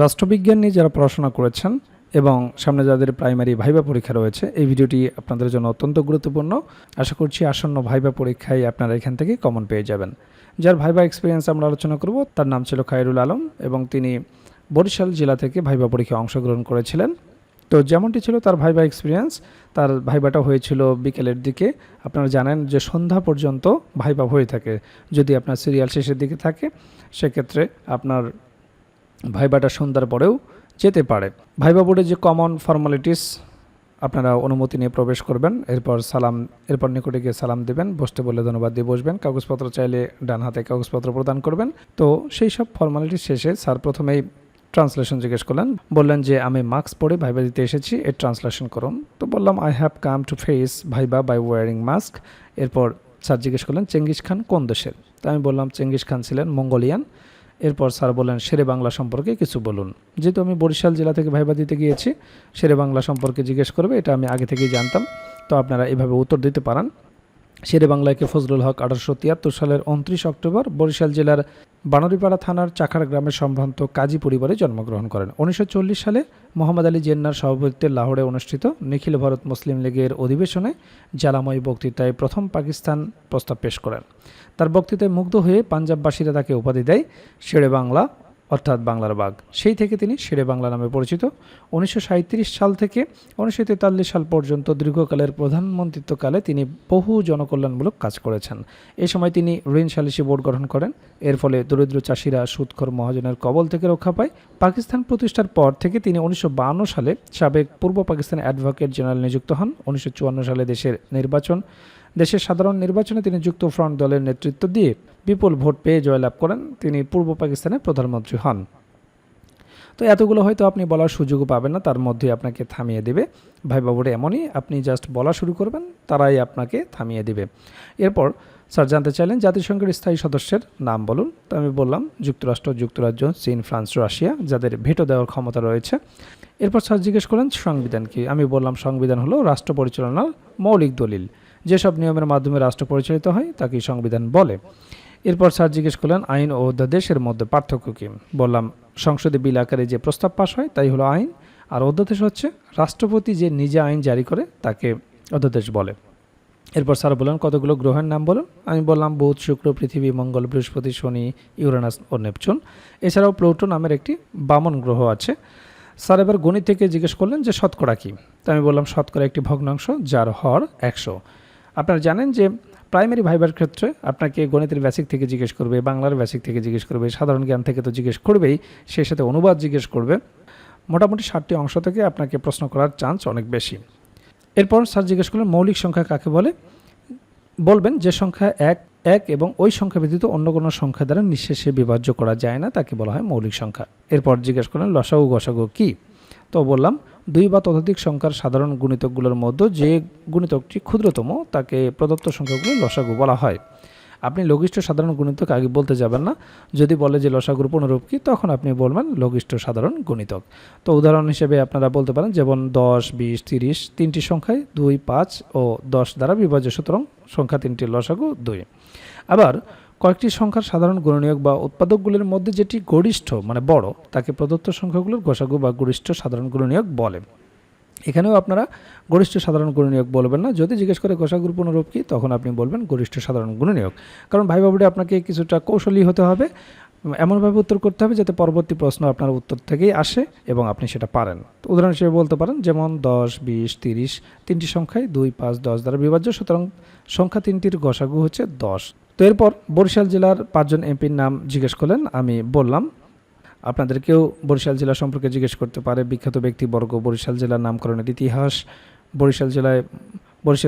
রাষ্ট্রবিজ্ঞান নিয়ে যারা পড়াশোনা করেছেন এবং সামনে যাদের প্রাইমারি ভাইবা পরীক্ষা রয়েছে, এই ভিডিওটি আপনাদের জন্য অত্যন্ত গুরুত্বপূর্ণ। আশা করছি আসন্ন ভাইবা পরীক্ষায় আপনারা এখান থেকে কমন পেয়ে যাবেন। যার ভাইবা এক্সপিরিয়েন্স আমরা আলোচনা করব, তার নাম ছিল খায়রুল আলম এবং তিনি বরিশাল জেলা থেকে ভাইবা পরীক্ষায় অংশগ্রহণ করেছিলেন। তো যেমনটি ছিল তার ভাইবা এক্সপিরিয়েন্স, তার ভাইবাটা হয়েছিল বিকেলের দিকে। আপনারা জানেন যে সন্ধ্যা পর্যন্ত ভাইবা হয়ে থাকে। যদি আপনার সিরিয়াল শেষের দিকে থাকে সেক্ষেত্রে আপনার ভাইবাটা সন্ধ্যার পরেও যেতে পারে। ভাইবা বোর্ডে যে কমন ফর্মালিটিস, আপনারা অনুমতি নিয়ে প্রবেশ করবেন, এরপর নিকটে গিয়ে সালাম দেবেন, বসতে বললে ধন্যবাদ দিয়ে বসবেন, কাগজপত্র চাইলে ডান হাতে কাগজপত্র প্রদান করবেন। তো সেই সব ফর্মালিটিস শেষে স্যার প্রথমেই ট্রান্সলেশন জিজ্ঞেস করলেন, বললেন যে আমি মাস্ক পরে ভাইবা দিতে এসেছি, এর ট্রান্সলেশন করুন। তো বললাম I have come to face viva by wearing mask. এরপর স্যার জিজ্ঞেস করলেন চেঙ্গিস খান কোন দেশের। তো আমি বললাম চেঙ্গিস খান ছিলেন মঙ্গোলিয়ান। এরপর স্যার বললেন শেরে বাংলা সম্পর্কে কিছু বলুন। যেহেতু আমি বরিশাল জেলা থেকে ভাইবা দিতে গিয়েছি, শেরে বাংলা সম্পর্কে জিজ্ঞেস করবে এটা আমি আগে থেকেই জানতাম। তো আপনারা এভাবে উত্তর দিতে পারেন। শেরে বাংলাকে ফজলুল হক 1873 সালের 29 অক্টোবর বরিশাল জেলার বানরিপাড়া থানার চাখার গ্রামের সম্ভ্রান্ত কাজী পরিবারে জন্মগ্রহণ করেন। 1940 সালে মোহাম্মদ আলী জিন্নাহর সভাপতিত্বে লাহোরে অনুষ্ঠিত নিখিল ভারত মুসলিম লীগের অধিবেশনে জ্বালাময়ী বক্তৃতায় প্রথম পাকিস্তান প্রস্তাব পেশ করেন। তার বক্তৃতায় মুগ্ধ হয়ে পাঞ্জাববাসীরা তাকে উপাধি দেয় শেরে বাংলা, অর্থাৎ বাংলার বাঘ। সেই থেকে তিনি শেরে বাংলা নামে পরিচিত। 1937 সাল থেকে 1943 সাল পর্যন্ত দীর্ঘকালের প্রধানমন্ত্রিত্বকালে তিনি বহু জনকল্যাণমূলক কাজ করেছেন। এই সময় তিনি ঋণ সালিসি বোর্ড গঠন করেন। এর ফলে দরিদ্র চাষিরা সুদখোর মহাজনের কবল থেকে রক্ষা পায়। পাকিস্তান প্রতিষ্ঠার পর থেকে তিনি 1952 সালে সাবেক পূর্ব পাকিস্তান অ্যাডভোকেট জেনারেল নিযুক্ত হন। 1954 সালে দেশের সাধারণ নির্বাচনে তিনি যুক্ত ফ্রন্ট দলের নেতৃত্ব দিয়ে বিপুল ভোট পেয়ে জয়লাভ করেন। তিনি পূর্ব পাকিস্তানের প্রধানমন্ত্রী হন। তো এতগুলো হয়তো আপনি বলার সুযোগও পাবেন না, তার মধ্যে আপনাকে থামিয়ে দেবে। ভাইবা বোর্ডে এমনই, আপনি জাস্ট বলা শুরু করবেন, তারাই আপনাকে থামিয়ে দেবে। এরপর স্যার জানতে চাইলেন জাতিসংঘের স্থায়ী সদস্যের নাম বলুন। তো আমি বললাম যুক্তরাষ্ট্র, যুক্তরাজ্য, চীন, ফ্রান্স, রাশিয়া, যাদের ভেটো দেওয়ার ক্ষমতা রয়েছে। এরপর স্যার জিজ্ঞেস করলেন সংবিধান কি। আমি বললাম সংবিধান হলো রাষ্ট্র পরিচালনার মৌলিক দলিল, যেসব নিয়মের মাধ্যমে রাষ্ট্র পরিচালিত হয় তাকেই সংবিধান বলে। এরপর স্যার জিজ্ঞেস করলেন আইন ও অধ্যাদেশের মধ্যে পার্থক্য কী। বললাম সংসদে বিল আকারে যে প্রস্তাব পাশ হয় তাই হলো আইন, আর অধ্যাদেশ হচ্ছে রাষ্ট্রপতি যে নিজে আইন জারি করে তাকে অধ্যাদেশ বলে। এরপর স্যার বললেন কতগুলো গ্রহের নাম বলুন। আমি বললাম বুধ, শুক্র, পৃথিবী, মঙ্গল, বৃহস্পতি, শনি, ইউরেনাস ও নেপচুন। এছাড়াও প্লুটো নামের একটি বামন গ্রহ আছে। স্যার এবার গণিত থেকে জিজ্ঞেস করলেন যে শতকরা কী। তো আমি বললাম শতকরা একটি ভগ্নাংশ যার হর 100। আপনারা জানেন যে প্রাইমারি ভাইবার ক্ষেত্রে আপনাকে গণিতের বেসিক থেকে জিজ্ঞেস করবে, বাংলার বেসিক থেকে জিজ্ঞেস করবে, সাধারণ জ্ঞান থেকে তো জিজ্ঞেস করবেই, সেই সাথে অনুবাদ জিজ্ঞেস করবে। মোটামুটি 60টি অংশ থেকে আপনাকে প্রশ্ন করার চান্স অনেক বেশি। এরপর স্যার জিজ্ঞেস করলেন মৌলিক সংখ্যা কাকে বলে। বলবেন যে সংখ্যা এক এবং ওই সংখ্যা ব্যতীত অন্য কোনো সংখ্যা দ্বারা নিঃশেষে বিভাজ্য করা যায় না তাকে বলা হয় মৌলিক সংখ্যা। এরপর জিজ্ঞেস করলেন লসাগু গসাগু কী। তো বললাম দুই বা ততোধিক সংখ্যার সাধারণ গুণিতকগুলোর মধ্যে যে গুণিতকটি ক্ষুদ্রতম তাকে প্রদত্ত সংখ্যাগুলো লসাগু বলা হয়। আপনি লঘিষ্ঠ সাধারণ গুণিতক আগে বলতে যাবেন না। যদি বলে যে লসাগুর পুনরূপ কী, তখন আপনি বলবেন লঘিষ্ঠ সাধারণ গুণিতক। তো উদাহরণ হিসেবে আপনারা বলতে পারেন যেমন 10, 20, 30 তিনটি সংখ্যায় 2, 5 ও 10 দ্বারা বিভাজ্য, সুতরাং সংখ্যা তিনটির লসাগু 2। আবার কয়েকটি সংখ্যার সাধারণ গুণনীয়ক বা উৎপাদকগুলির মধ্যে যেটি গরিষ্ঠ মানে বড় তাকে প্রদত্ত সংখ্যাগুলোর গসাগু বা গরিষ্ঠ সাধারণ গুণনীয়ক বলে। এখানেও আপনারা গরিষ্ঠ সাধারণ গুণনীয়ক বলবেন না। যদি জিজ্ঞেস করে গসাগুর পুনরূপ কী, তখন আপনি বলবেন গরিষ্ঠ সাধারণ গুণনীয়ক। কারণ ভাইবা বোর্ডে আপনাকে কিছুটা কৌশলী হতে হবে, এমনভাবে উত্তর করতে হবে যাতে পরবর্তী প্রশ্ন আপনার উত্তর থেকেই আসে এবং আপনি সেটা পারেন। তো উদাহরণ হিসেবে বলতে পারেন যেমন 10, 20, 30 তিনটি সংখ্যায় 2, 5, 10 দ্বারা বিভাজ্য, সুতরাং সংখ্যা তিনটির গসাগু হচ্ছে 10। তো এরপর বরিশাল জেলার 5 জন এমপির নাম জিজ্ঞেস করলেন। আমি বললাম আপনাদেরকেও বরিশাল জেলা সম্পর্কে জিজ্ঞেস করতে পারে, বিখ্যাত ব্যক্তিবর্গ, বরিশাল জেলার নামকরণের ইতিহাস, বরিশাল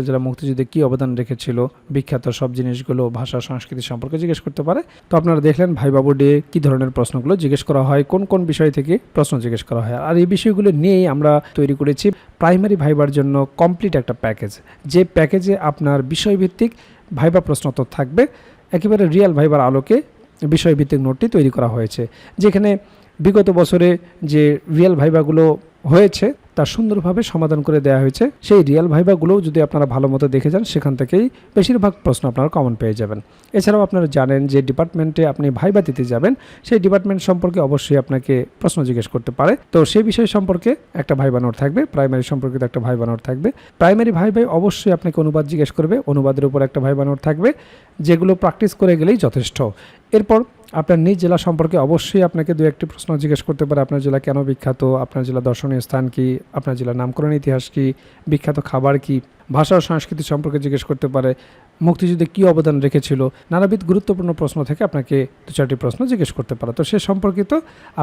জেলা মুক্তিযুদ্ধে কী অবদান রেখেছিল, বিখ্যাত সব জিনিসগুলো, ভাষা সংস্কৃতি সম্পর্কে জিজ্ঞেস করতে পারে। তো আপনারা দেখলেন ভাইবা বোর্ডে কী ধরনের প্রশ্নগুলো জিজ্ঞেস করা হয়, কোন কোন বিষয় থেকে প্রশ্ন জিজ্ঞেস করা হয়। আর এই বিষয়গুলো নিয়েই আমরা তৈরি করেছি প্রাইমারি ভাইবার জন্য কমপ্লিট একটা প্যাকেজ, যে প্যাকেজে আপনার বিষয়ভিত্তিক ভাইবা প্রশ্ন তো থাকবে, একেবারে রিয়েল ভাইবার আলোকে বিষয়ভিত্তিক নোটটি তৈরি করা হয়েছে, যেখানে বিগত বছরে যে রিয়েল ভাইবাগুলো হয়েছে তা সুন্দরভাবে সমাধান করে দেওয়া হয়েছে। সেই রিয়েল ভাইভাগুলোও যদি আপনারা ভালো মতো দেখে যান, সেখান থেকেই বেশিরভাগ প্রশ্ন আপনারা কমন পেয়ে যাবেন। এছাড়াও আপনারা জানেন যে ডিপার্টমেন্টে আপনি ভাইভা দিতে যাবেন, সেই ডিপার্টমেন্ট সম্পর্কে অবশ্যই আপনাকে প্রশ্ন জিজ্ঞেস করতে পারে। তো সেই বিষয় সম্পর্কে একটা ভাইভা নোট থাকবে, প্রাইমারি সম্পর্কিত একটা ভাইভা নোট থাকবে। প্রাইমারি ভাইভায় অবশ্যই আপনাকে অনুবাদ জিজ্ঞেস করবে, অনুবাদের উপর একটা ভাইভা নোট থাকবে, যেগুলো প্র্যাকটিস করে গেলেই যথেষ্ট। এরপর আপনার নিজ জেলা সম্পর্কে অবশ্যই আপনাকে দু একটি প্রশ্ন জিজ্ঞেস করতে পারে। আপনার জেলা কেন বিখ্যাত, আপনার জেলা দর্শনীয় স্থান কি, আপনার জেলার নামকরণ ইতিহাস কি, বিখ্যাত খাবার কি, ভাষা ও সংস্কৃতি সম্পর্কে জিজ্ঞেস করতে পারে, মুক্তিযুদ্ধে কী অবদান রেখেছিল, নানাবিধ গুরুত্বপূর্ণ প্রশ্ন থেকে আপনাকে দু চারটি প্রশ্ন জিজ্ঞেস করতে পারে। তো সে সম্পর্কিত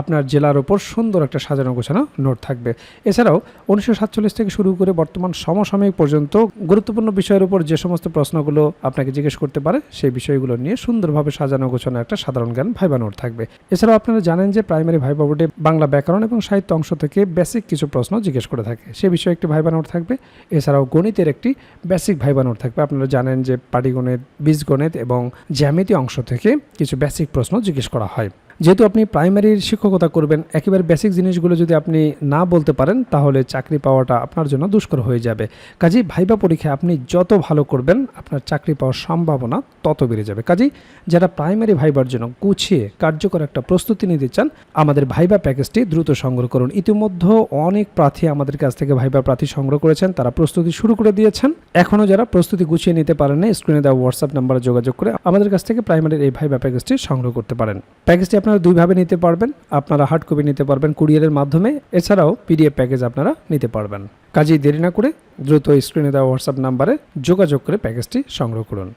আপনার জেলার ওপর সুন্দর একটা সাজানো গোছানো নোট থাকবে। এছাড়াও 1947 থেকে শুরু করে বর্তমান সমসাময়িক পর্যন্ত গুরুত্বপূর্ণ বিষয়ের উপর যে সমস্ত প্রশ্নগুলো আপনাকে জিজ্ঞেস করতে পারে, সেই বিষয়গুলো নিয়ে সুন্দরভাবে সাজানো গোছানো একটা সাধারণ জ্ঞান ভাইভা নোট থাকবে। এছাড়াও আপনারা জানেন যে প্রাইমারি ভাইভা বোর্ডে বাংলা ব্যাকরণ এবং সাহিত্য অংশ থেকে বেসিক কিছু প্রশ্ন জিজ্ঞেস করে থাকে, সে বিষয়ে একটি ভাইভা নোট থাকবে। এছাড়াও গণিতের একটি বেসিক ভাইভা নোট থাকবে। আপনারা জানেন যে পাটিগণিত, বীজগণিত এবং জ্যামিতি অংশ থেকে কিছু বেসিক প্রশ্ন জিজ্ঞেস করা হয়। যেহেতু আপনি প্রাইমারির শিক্ষকতা করবেন, একেবারে বেসিক জিনিসগুলো যদি আপনি না বলতে পারেন, তাহলে চাকরি পাওয়াটা আপনার জন্য দুষ্কর হয়ে যাবে। কাজেই ভাইভা পরীক্ষায় আপনি যত ভালো করবেন, আপনার চাকরি পাওয়ার সম্ভাবনা তত বেড়ে যাবে। কাজেই যারা প্রাইমারি ভাইবার জন্য গুছিয়ে কার্যকর একটা প্রস্তুতি নিতে চান, আমাদের ভাইভা প্যাকেজটি দ্রুত সংগ্রহ করুন। ইতিমধ্যে অনেক প্রার্থী আমাদের কাছ থেকে ভাইভা প্রার্থী সংগ্রহ করেছেন, তারা প্রস্তুতি শুরু করে দিয়েছেন। এখনও যারা প্রস্তুতি গুছিয়ে নিতে পারেন না, স্ক্রিনে দেওয়া হোয়াটসঅ্যাপ নাম্বারে যোগাযোগ করে আমাদের কাছ থেকে প্রাইমারির এই ভাইভা প্যাকেজটি সংগ্রহ করতে পারেন। প্যাকেজটি আপনারা দুইভাবে নিতে পারবেন, আপনারা হার্ড কপি নিতে পারবেন কুরিয়ারের মাধ্যমে, এছাড়াও পিডিএফ প্যাকেজ আপনারা নিতে পারবেন। কাজেই দেরি না করে দ্রুত স্ক্রিনে দেওয়া হোয়াটসঅ্যাপ নাম্বারে যোগাযোগ করে প্যাকেজটি সংগ্রহ করুন।